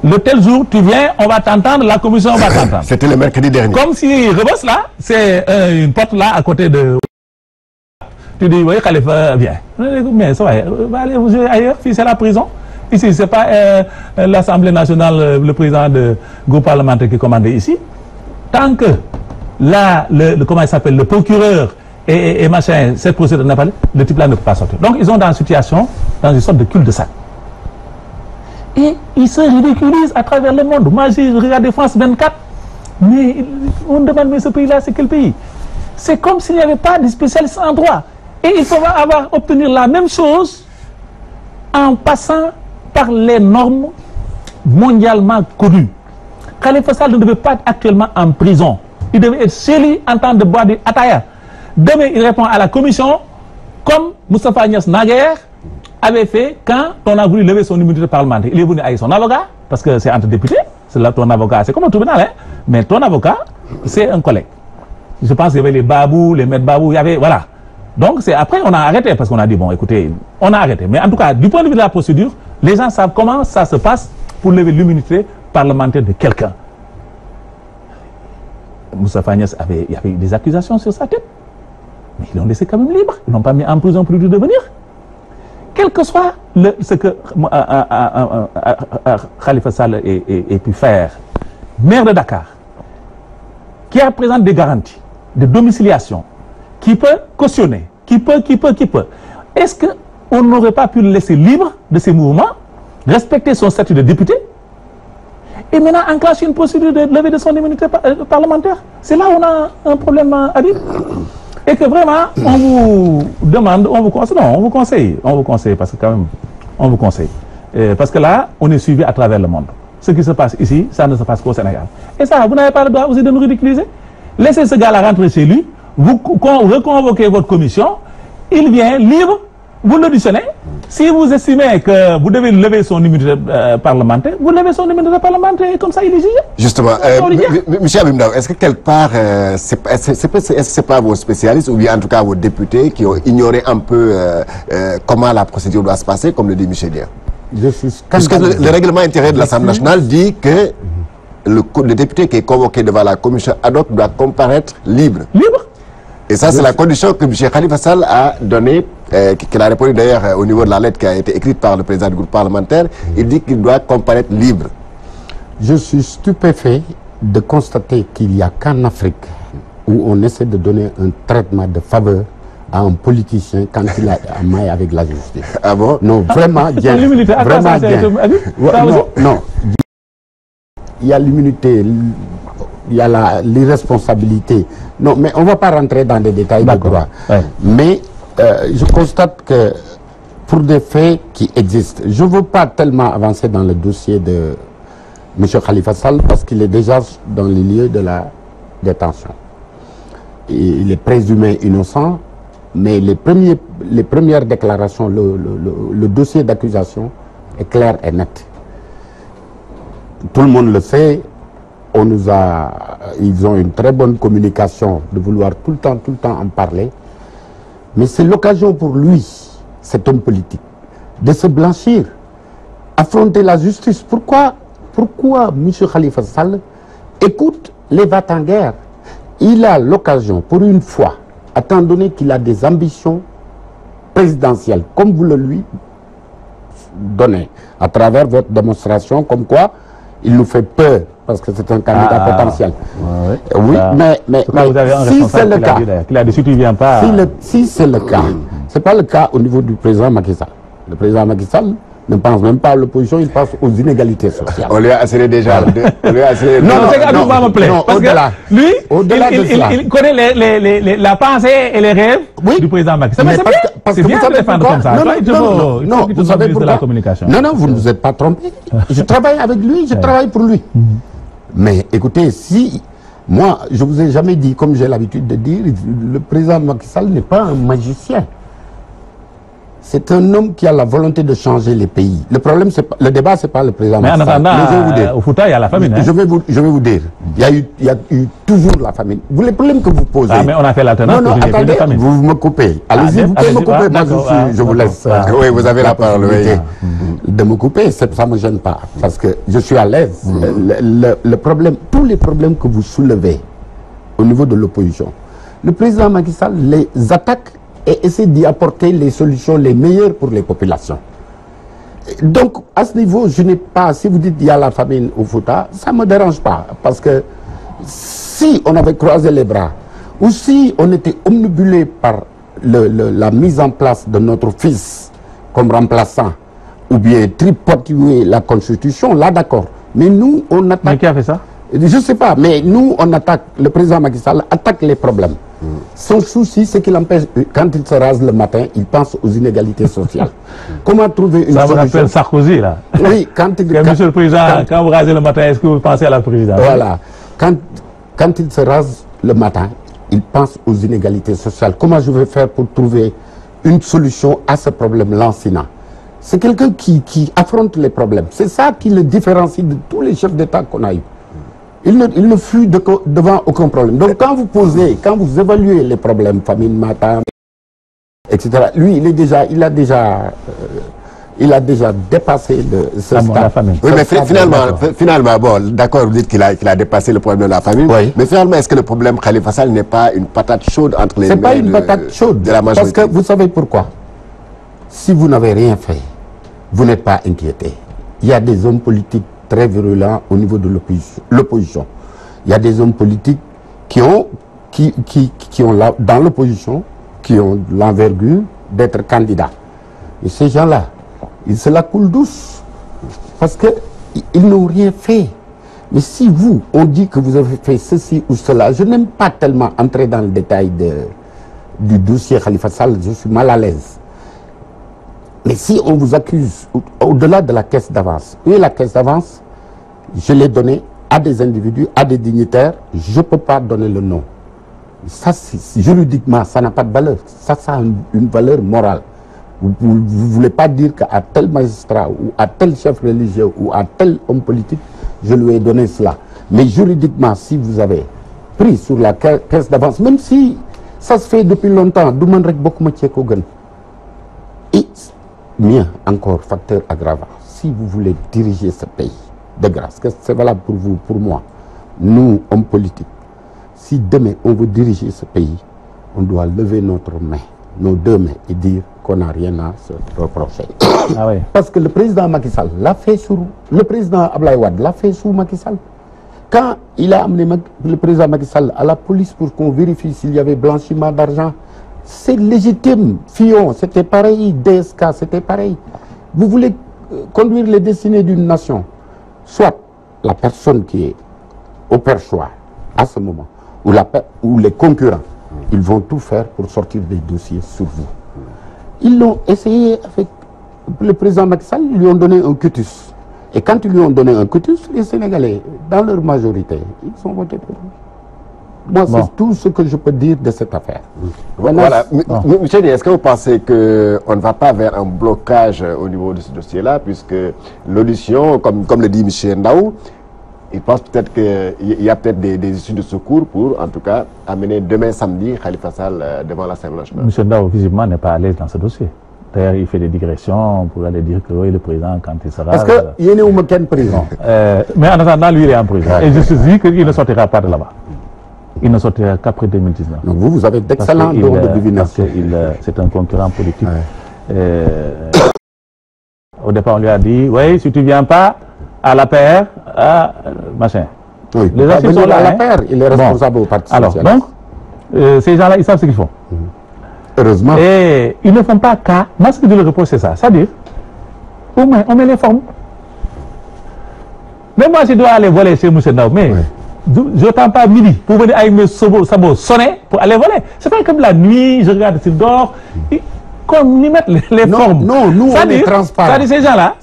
le tel jour, tu viens, on va t'entendre, la commission va t'entendre. C'était le mercredi dernier. Comme si Rebus là, c'est une porte là à côté de... Tu dis, oui, Khalifa, viens. Mais ça va, allez vous jouer ailleurs, si c'est la prison. Ici, ce n'est pas l'Assemblée nationale, le président du groupe parlementaire qui commande ici. Tant que là, comment il s'appelle, le procureur et machin, cette procédure n'a pas, le type là ne peut pas sortir. Donc, ils sont dans une situation, dans une sorte de cul de sac. Et ils se ridiculisent à travers le monde. Moi, j'ai regardé France 24, mais on me demande, mais ce pays-là, c'est quel pays? C'est comme s'il n'y avait pas de spécialistes en droit. Et il faut obtenir la même chose en passant par les normes mondialement connues. Khalifa Sall ne devait pas être actuellement en prison. Il devait être chez lui en train de boire du ataya. Demain, il répond à la commission comme Moustapha Agnès Naguère avait fait quand on a voulu lever son immunité parlementaire. Il est venu avec son avocat, parce que c'est entre députés, c'est là ton avocat, c'est comme un tribunal, hein? Mais ton avocat, c'est un collègue. Je pense qu'il y avait les babous, les maîtres babous, il y avait, voilà. Donc c'est après on a arrêté, parce qu'on a dit, bon écoutez, on a arrêté. Mais en tout cas, du point de vue de la procédure, les gens savent comment ça se passe pour lever l'immunité parlementaire de quelqu'un. Moustapha Agnès il y avait des accusations sur sa tête. Mais ils l'ont laissé quand même libre. Ils n'ont pas mis en prison pour lui devenir. Quel que soit ce que Khalifa Sall ait pu faire, maire de Dakar, qui présente des garanties de domiciliation, qui peut cautionner, qui peut. Est-ce qu'on n'aurait pas pu le laisser libre de ses mouvements, respecter son statut de député, et maintenant enclencher une procédure de levée de son immunité parlementaire? C'est là où on a un problème, Habib. Et que vraiment, on vous demande, on vous conseille, non, on vous conseille, parce que quand même, on vous conseille. Parce que là, on est suivi à travers le monde. Ce qui se passe ici, ça ne se passe qu'au Sénégal. Et ça, vous n'avez pas le droit aussi de nous ridiculiser. Laissez ce gars-là rentrer chez lui, vous reconvoquez votre commission, il vient libre, vous l'auditionnez. Si vous estimez que vous devez lever son immunité parlementaire, vous levez son immunité parlementaire et comme ça il est jugé. Justement, M. Abimdao, est-ce que quelque part, c'est pas vos spécialistes ou bien en tout cas vos députés qui ont ignoré un peu comment la procédure doit se passer, comme le dit M. Dier? Parce que le règlement intérieur de l'Assemblée nationale dit que le député qui est convoqué devant la commission ad hoc doit comparaître libre. Libre. Et ça, c'est la condition que M. Khalifa Sall a donnée, qu'il a répondu d'ailleurs au niveau de la lettre qui a été écrite par le président du groupe parlementaire. Il dit qu'il doit comparaître libre. Je suis stupéfait de constater qu'il n'y a qu'en Afrique où on essaie de donner un traitement de faveur à un politicien quand il a un maille avec la justice. Ah bon? Non, vraiment bien. Vraiment bien. Non. Il y a l'immunité, il y a l'irresponsabilité. Non, mais on ne va pas rentrer dans des détails de droit. Ouais. Mais je constate que pour des faits qui existent, je ne veux pas tellement avancer dans le dossier de M. Khalifa Sall parce qu'il est déjà dans les lieux de la détention. Il est présumé innocent, mais les premières déclarations, le dossier d'accusation est clair et net. Tout le monde le sait, ils ont une très bonne communication de vouloir tout le temps en parler, mais c'est l'occasion pour lui, cet homme politique, de se blanchir, affronter la justice. Pourquoi M. Khalifa Sall écoute les va-t-en-guerre? Il a l'occasion, pour une fois, étant donné qu'il a des ambitions présidentielles, comme vous le lui donnez, à travers votre démonstration, comme quoi il nous fait peur, parce que c'est un candidat potentiel. Oui, mais si c'est le cas, si c'est le cas, c'est pas le cas au niveau du président Macky Sall. Le président Macky Sall ne pense même pas à l'opposition, il pense aux inégalités sociales. On lui a assuré déjà. Non, c'est ça me plaît. Parce que lui, il connaît la pensée et les rêves du président Macky Sall. Parce que vous savez défendre comme ça. Non, vous savez pourquoi. Non, vous ne vous êtes pas trompé. Je travaille avec lui, je travaille pour lui. Mais écoutez, si moi, je vous ai jamais dit, comme j'ai l'habitude de dire, le président Macky Sall n'est pas un magicien. C'est un homme qui a la volonté de changer les pays. Le problème, le débat, c'est pas le président Macky Sall. Mais en attendant, au Fouta, il y a la famine. Je vais vous dire, il y a eu toujours la famine. Les problèmes que vous posez. Ah, mais on a fait l'alternance. Non, attendez, vous me coupez. Allez-y, vous pouvez me couper. Moi, je vous laisse. Oui, vous avez la parole. De me couper, ça ne me gêne pas. Parce que je suis à l'aise. Le problème, tous les problèmes que vous soulevez au niveau de l'opposition, le président Macky Sall les attaque et essaie d'y apporter les solutions les meilleures pour les populations. Donc, à ce niveau, je n'ai pas, si vous dites qu'il y a la famine au Fouta, ça ne me dérange pas. Parce que si on avait croisé les bras, ou si on était omnibulé par la mise en place de notre fils comme remplaçant, ou bien tripotuer la Constitution, là d'accord. Mais nous, on attaque... Mais qui a fait ça? Je ne sais pas, mais nous, on attaque, le président Macky Sall attaque les problèmes. Son souci, c'est qu'il empêche, quand il se rase le matin, il pense aux inégalités sociales. Comment trouver une solution? Ça vous rappelle Sarkozy, là. Oui, Monsieur le Président, quand vous rasez le matin, est-ce que vous pensez à la présidence? Voilà. Quand il se rase le matin, il pense aux inégalités sociales. Comment je vais faire pour trouver une solution à ce problème lancinant? C'est quelqu'un qui affronte les problèmes. C'est ça qui le différencie de tous les chefs d'État qu'on a eu. Il ne fuit devant aucun problème. Donc quand vous évaluez les problèmes, famine, matin, etc., lui, il a déjà dépassé ce stade. Oui, mais finalement, bon, d'accord, vous dites qu'il a dépassé le problème de la famine, oui. Mais finalement, est-ce que le problème Khalifa Sall n'est pas une patate chaude entre les mains de la majorité? C'est pas une patate chaude, parce que vous savez pourquoi? Si vous n'avez rien fait, vous n'êtes pas inquiété. Il y a des hommes politiques très virulents au niveau de l'opposition. Il y a des hommes politiques qui ont dans l'opposition, qui ont l'envergure d'être candidats. Et ces gens-là, ils se la coulent douce. Parce qu'ils n'ont rien fait. Mais si on dit que vous avez fait ceci ou cela, je n'aime pas tellement entrer dans le détail du dossier Khalifa Sall, je suis mal à l'aise. Mais si on vous accuse au-delà de la caisse d'avance, et la caisse d'avance, je l'ai donnée à des individus, à des dignitaires, je ne peux pas donner le nom. Ça, juridiquement, ça n'a pas de valeur. Ça a une valeur morale. Vous ne voulez pas dire qu'à tel magistrat, ou à tel chef religieux, ou à tel homme politique, je lui ai donné cela. Mais juridiquement, si vous avez pris sur la caisse d'avance, même si ça se fait depuis longtemps, et mieux encore, facteur aggravant, si vous voulez diriger ce pays, de grâce, que c'est valable pour vous, pour moi, nous, hommes politiques, si demain on veut diriger ce pays, on doit lever notre main, nos deux mains, et dire qu'on n'a rien à se reprocher. Ah oui. Parce que le président Macky Sall l'a fait le président Abdoulaye Wade l'a fait sous Macky Sall. Quand il a amené le président Macky Sall à la police pour qu'on vérifie s'il y avait blanchiment d'argent C'est légitime. Fillon, c'était pareil. DSK, c'était pareil. Vous voulez conduire les destinées d'une nation. Soit la personne qui est au perchoir à ce moment, ou les concurrents, ils vont tout faire pour sortir des dossiers sur vous. Ils l'ont essayé avec le président Macky Sall, ils lui ont donné un cutus. Et quand ils lui ont donné un cutus, les Sénégalais, dans leur majorité, ils ont voté pour lui. Moi, c'est tout ce que je peux dire de cette affaire. Voilà. Monsieur Dieng, est-ce que vous pensez qu'on ne va pas vers un blocage au niveau de ce dossier-là, puisque l'audition, comme le dit M. Ndao, il pense peut-être qu'il y a peut-être des issues de secours pour, en tout cas, amener demain samedi Khalifa Sall devant l'Assemblée nationale. M. Ndao, visiblement, n'est pas à l'aise dans ce dossier. D'ailleurs, il fait des digressions pour aller dire que oui, le président, quand il sera... Parce qu'il est né au Mekken prison. Mais en attendant, lui, il est en prison. Et je suis dit qu'il ne sortira pas de là-bas. Il ne sortira qu'après 2019. Donc vous avez d'excellents dons de divination. C'est un concurrent politique. Au départ, on lui a dit, oui, si tu ne viens pas à la paire, machin. Oui, les archives sont là. À la paire, il est responsable au Parti socialiste. Alors, donc, ces gens-là, ils savent ce qu'ils font. Heureusement. Et ils ne font pas cas. Moi, ce que je le reproche, c'est ça. C'est-à-dire, au moins, on met les formes. Mais moi, je dois aller voler chez M. Ndao, mais je n'attends pas midi pour venir avec mes sabots sonner pour aller voler. C'est pas comme la nuit, je regarde s'il dort. Comme ils mettent les formes. Non, nous, on est transparent. C'est-à-dire, ces gens-là,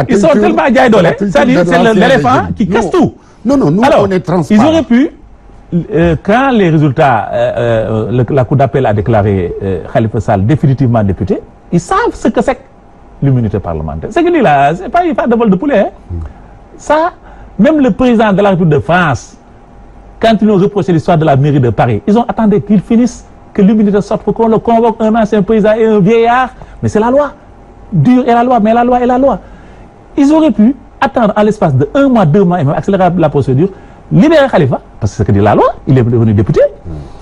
ils sont tellement diaïdolés. C'est-à-dire, c'est l'éléphant qui casse tout. Non, nous, on est transparent. Ils auraient pu, quand les résultats, la Cour d'appel a déclaré Khalifa Sall définitivement député, ils savent ce que c'est que l'immunité parlementaire. Ce qu'il dit là, c'est pas de vol de poulet. Hein. Ça, même le président de la République de France, quand ils ont reproché l'histoire de la mairie de Paris, ils ont attendu qu'il finisse, que l'immunité sorte pour qu'on le convoque, un ancien président et un vieillard. Mais c'est la loi. Dure est la loi, mais la loi est la loi. Ils auraient pu attendre à l'espace de 1 mois, 2 mois, et même accélérer la procédure, libérer Khalifa, parce que c'est ce que dit la loi, il est devenu député,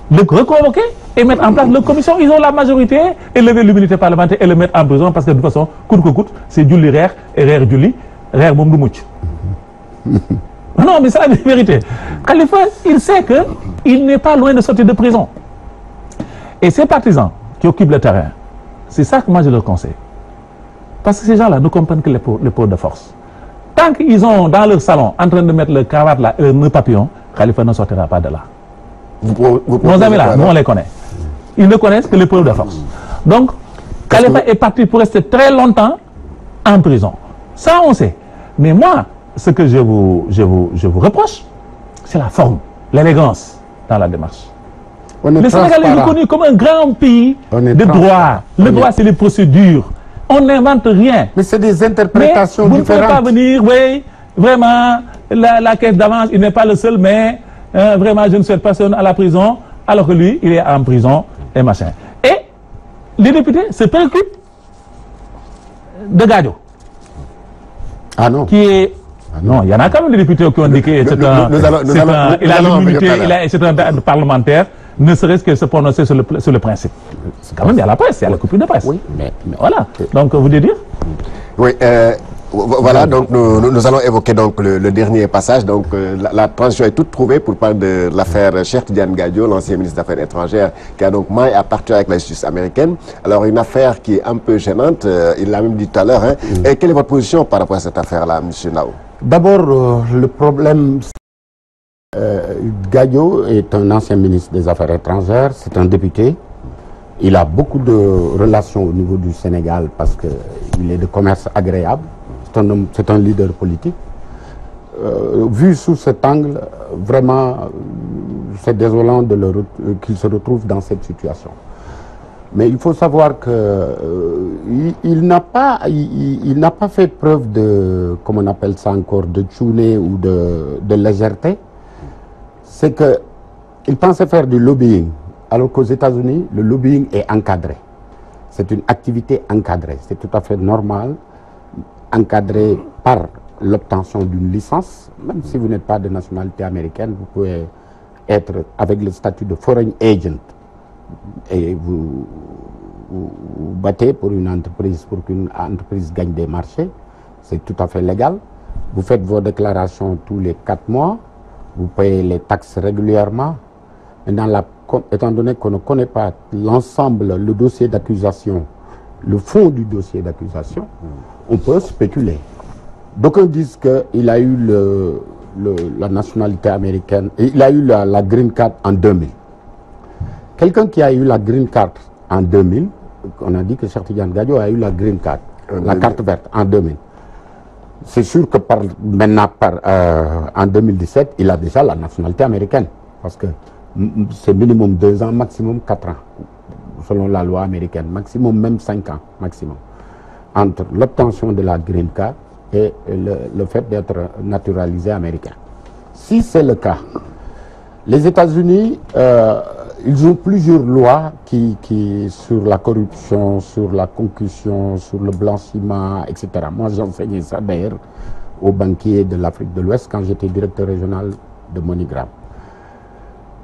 le reconvoquer et mettre en place la commission. Ils ont la majorité, élever l'immunité parlementaire et le mettre en prison, parce que de toute façon, coûte que coûte, c'est Julli Rère et Rère Julli, Rère Moum Mouch. Non, mais c'est la vérité. Khalifa, il sait qu'il n'est pas loin de sortir de prison. Et ces partisans qui occupent le terrain, c'est ça que moi je leur conseille. Parce que ces gens-là ne comprennent que les pôles de force. Tant qu'ils sont dans leur salon en train de mettre le cravate là, le papillon, Khalifa ne sortira pas de là. Nos amis là, nous on les connaît. Ils ne connaissent que les pôles de force. Donc, Khalifa est parti pour rester très longtemps en prison. Ça on sait. Mais moi, ce que je vous reproche, c'est la forme, l'élégance dans la démarche. Le Sénégal est reconnu comme un grand pays de droit. Le droit, c'est les procédures. On n'invente rien. Mais c'est des interprétations différentes. Vous ne pouvez pas venir, oui, vraiment, la caisse d'avance, il n'est pas le seul, mais vraiment, je ne souhaite personne à la prison, alors que lui, il est en prison et machin. Et les députés se préoccupent de Gadio. Ah non. Qui est... Non, il y en a quand même des députés qui ont dit que c'est un parlementaire, ne serait-ce que se prononcer sur le principe. Quand même, il y a la presse, il y a la coupure de presse. Oui, mais voilà. Donc, vous voulez dire? Oui, voilà, donc nous allons évoquer donc le dernier passage. Donc, la transition est toute trouvée pour parler de l'affaire Cheikh Tidiane Gadio, l'ancien ministre des Affaires étrangères, qui a donc maille à partir avec la justice américaine. Alors, une affaire qui est un peu gênante, il l'a même dit tout à l'heure. Hein. Et quelle est votre position par rapport à cette affaire-là, M. Ndao? D'abord, le problème, Gadio est un ancien ministre des Affaires étrangères, c'est un député. Il a beaucoup de relations au niveau du Sénégal parce qu'il est de commerce agréable. C'est un leader politique. Vu sous cet angle, vraiment, c'est désolant qu'il se retrouve dans cette situation. Mais il faut savoir qu'il n'a pas fait preuve de, comment on appelle ça encore, de tchouné ou de légèreté. C'est qu'il pensait faire du lobbying, alors qu'aux États-Unis, le lobbying est encadré. C'est une activité encadrée, c'est tout à fait normal, encadré par l'obtention d'une licence. Même si vous n'êtes pas de nationalité américaine, vous pouvez être avec le statut de foreign agent. Et vous battez pour une entreprise, pour qu'une entreprise gagne des marchés, c'est tout à fait légal. Vous faites vos déclarations tous les 4 mois, vous payez les taxes régulièrement. Maintenant, la étant donné qu'on ne connaît pas l'ensemble, le dossier d'accusation, le fond du dossier d'accusation, on peut spéculer. D'aucuns disent qu'il a eu la nationalité américaine, il a eu la green card en 2000. Quelqu'un qui a eu la green card en 2000, on a dit que Cheikh Tidiane Gadio a eu la green card, la carte verte en 2000. C'est sûr que en 2017, il a déjà la nationalité américaine. Parce que c'est minimum 2 ans, maximum 4 ans, selon la loi américaine. Maximum même 5 ans, maximum. Entre l'obtention de la green card et le fait d'être naturalisé américain. Si c'est le cas, les États-Unis, ils ont plusieurs lois sur la corruption, sur la concussion, sur le blanchiment, etc. Moi, j'enseignais ça d'ailleurs aux banquiers de l'Afrique de l'Ouest quand j'étais directeur régional de MoneyGram.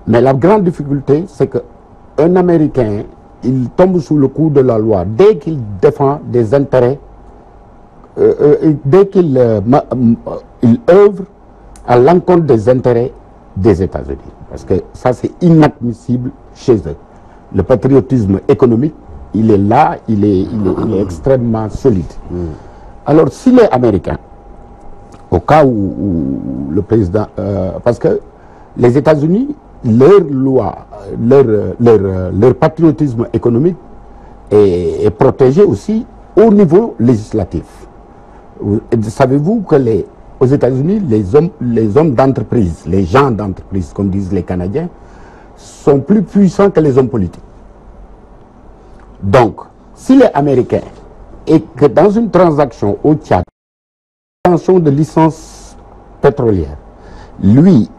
Mais la grande difficulté, c'est qu'un Américain, il tombe sous le coup de la loi dès qu'il défend des intérêts, dès qu'il œuvre à l'encontre des intérêts des États-Unis. Parce que ça, c'est inadmissible chez eux. Le patriotisme économique, il est là, il est extrêmement solide. Alors, s'il est américain, au cas où le président... parce que les États-Unis, leur loi, leur patriotisme économique est protégé aussi au niveau législatif. Savez-vous que aux États-Unis, les hommes d'entreprise, les gens d'entreprise, comme disent les Canadiens, sont plus puissants que les hommes politiques. Donc, s'il est américain et que dans une transaction au Tchad, obtention de licence pétrolière, lui,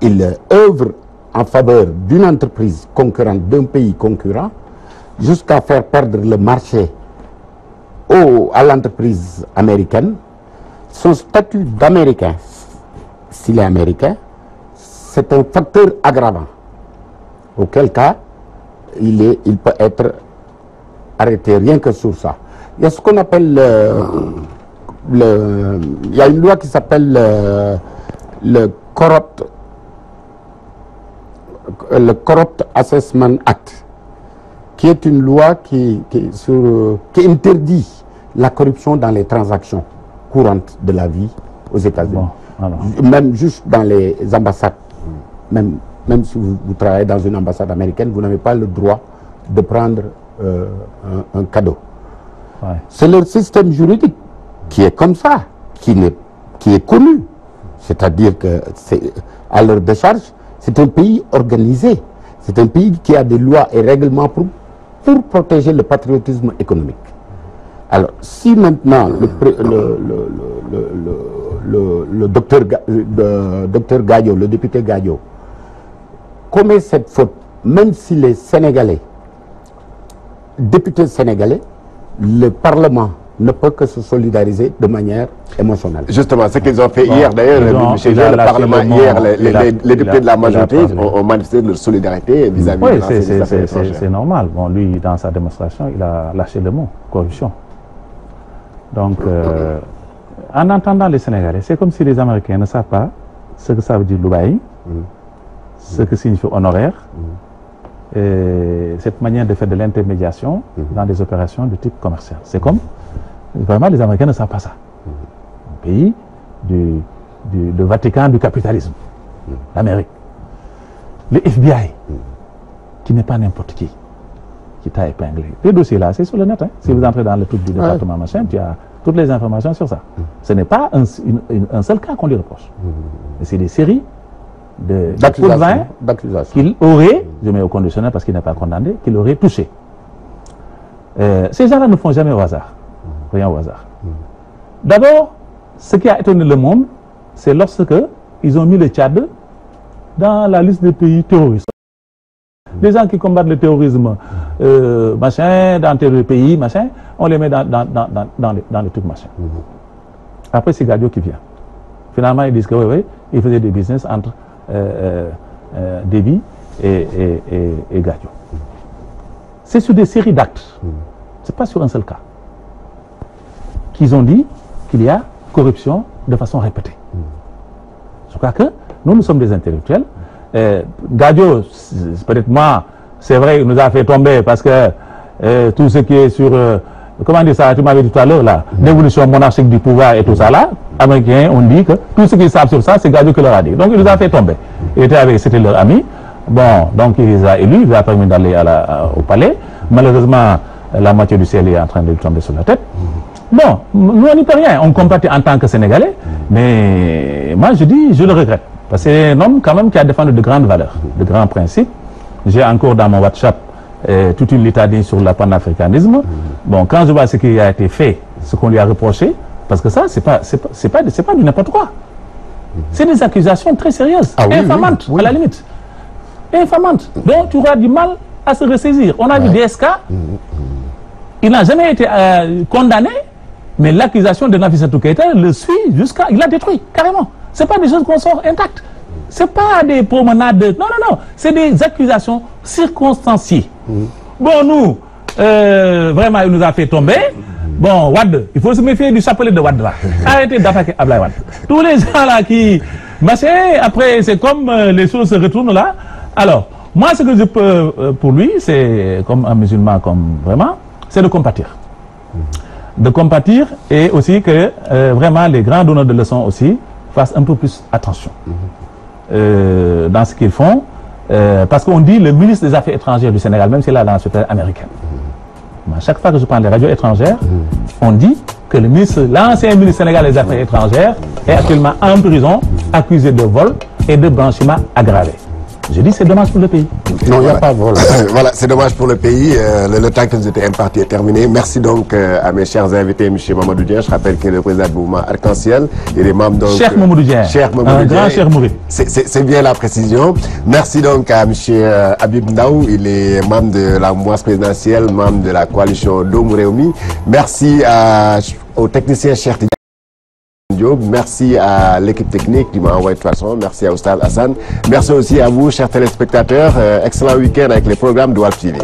il œuvre en faveur d'une entreprise concurrente, d'un pays concurrent, jusqu'à faire perdre le marché à l'entreprise américaine, son statut d'américain, s'il est américain, c'est un facteur aggravant. Auquel cas, il peut être arrêté rien que sur ça. Il y a ce qu'on appelle il y a une loi qui s'appelle le Corrupt Assessment Act, qui est une loi qui interdit la corruption dans les transactions courantes de la vie aux États-Unis. Bon, même juste dans les ambassades. Même si vous travaillez dans une ambassade américaine, vous n'avez pas le droit de prendre un cadeau. Ouais. C'est leur système juridique qui est comme ça, qui est connu. C'est-à-dire que à leur décharge, c'est un pays organisé. C'est un pays qui a des lois et règlements pour protéger le patriotisme économique. Alors, si maintenant le docteur Gadio, le député Gadio, commet cette faute, même s'il est sénégalais, député sénégalais, le Parlement ne peut que se solidariser de manière émotionnelle. Justement, ce qu'ils ont fait hier, d'ailleurs, le Parlement hier, les députés de la majorité ont manifesté leur solidarité vis-à-vis de Oui, c'est normal. Bon, lui, dans sa démonstration, il a lâché le mot, corruption. Donc, en entendant les Sénégalais, c'est comme si les Américains ne savent pas ce que ça veut dire Loubaï, ce que signifie honoraire, et cette manière de faire de l'intermédiation dans des opérations de type commercial. C'est comme, vraiment, les Américains ne savent pas ça. Un pays le Vatican du capitalisme, l'Amérique. Le FBI, qui n'est pas n'importe qui t'a épinglé. Les dossiers là, c'est sur le net. Hein. Si vous entrez dans le truc du département machin, tu as toutes les informations sur ça. Ce n'est pas un seul cas qu'on lui reproche. Mais c'est des séries d'accusations qu'il aurait, je mets au conditionnel parce qu'il n'est pas condamné, qu'il aurait touché. Ces gens-là ne font jamais au hasard. Rien au hasard. D'abord, ce qui a étonné le monde, c'est lorsque ils ont mis le Tchad dans la liste des pays terroristes. Les gens qui combattent le terrorisme, machin, dans tel pays, machin, on les met dans les trucs machin. Après, c'est Gadio qui vient. Finalement, ils disent que oui, ils faisaient des business entre Déby et Gadio. C'est sur des séries d'actes. C'est pas sur un seul cas. Qu'ils ont dit qu'il y a corruption de façon répétée. Je crois que nous sommes des intellectuels. Gadio, peut-être moi, c'est vrai, il nous a fait tomber parce que tout ce qui est sur, comment dire ça, tu m'avais dit tout à l'heure là, l'évolution monarchique du pouvoir et tout ça là, américains ont dit que tout ce qu'ils savent sur ça, c'est Gadio qui leur a dit. Donc il nous a fait tomber. C'était leur ami. Bon, donc il les a élus, il lui a permis d'aller au palais. Malheureusement, la moitié du ciel est en train de lui tomber sur la tête. Bon, nous on n'y peut rien, on compatit en tant que Sénégalais, mais moi je dis, je le regrette. Parce que c'est un homme quand même qui a défendu de grandes valeurs, de grands principes. J'ai encore dans mon WhatsApp toute une litanie sur le panafricanisme. Bon, quand je vois ce qui a été fait, ce qu'on lui a reproché, parce que ça, c'est pas du n'importe quoi. C'est des accusations très sérieuses, infamantes à la limite. Infamantes. Donc tu auras du mal à se ressaisir. On a vu DSK, il n'a jamais été condamné, mais l'accusation de Nafissatou Keïta le suit jusqu'à... Il l'a détruit, carrément. Ce n'est pas des choses qu'on sort intactes. Ce n'est pas des promenades... Non, non, non. C'est des accusations circonstanciées. Bon, nous, vraiment, il nous a fait tomber. Bon, Wade, il faut se méfier du chapelet de Wade là. Arrêtez d'attaquer Ablaye Wade. Tous les gens là qui... Après, c'est comme les choses se retournent là. Alors, moi, ce que je peux pour lui, c'est comme un musulman, comme vraiment, c'est de compatir. De compatir et aussi que vraiment les grands donneurs de leçons aussi fassent un peu plus attention dans ce qu'ils font. Parce qu'on dit le ministre des Affaires étrangères du Sénégal, même s'il est dans la société américaine. À chaque fois que je prends les radios étrangères, on dit que l'ancien ministre sénégalais des Affaires étrangères est actuellement en prison, accusé de vol et de blanchiment aggravé. Je dis c'est dommage pour le pays. Non, il n'y a pas de vol. Voilà, c'est dommage pour le pays. Le temps que nous était imparti est terminé. Merci donc à mes chers invités, M. Mamadou Dieng. Je rappelle qu'il est le président du mouvement Arc-en-Ciel. Il est membre donc... Cheikh Mamadou Dieng. Un grand Cheikh Mouri. C'est bien la précision. Merci donc à M. Habib Ndaw. Il est membre de la mouvance présidentielle, membre de la coalition Domou Réumi. Merci au technicien Cheikh Tidiane Diop. Merci à l'équipe technique qui m'a envoyé de toute façon. Merci à Oustaz Hassan. Merci aussi à vous, chers téléspectateurs. Excellent week-end avec les programmes de Walf TV.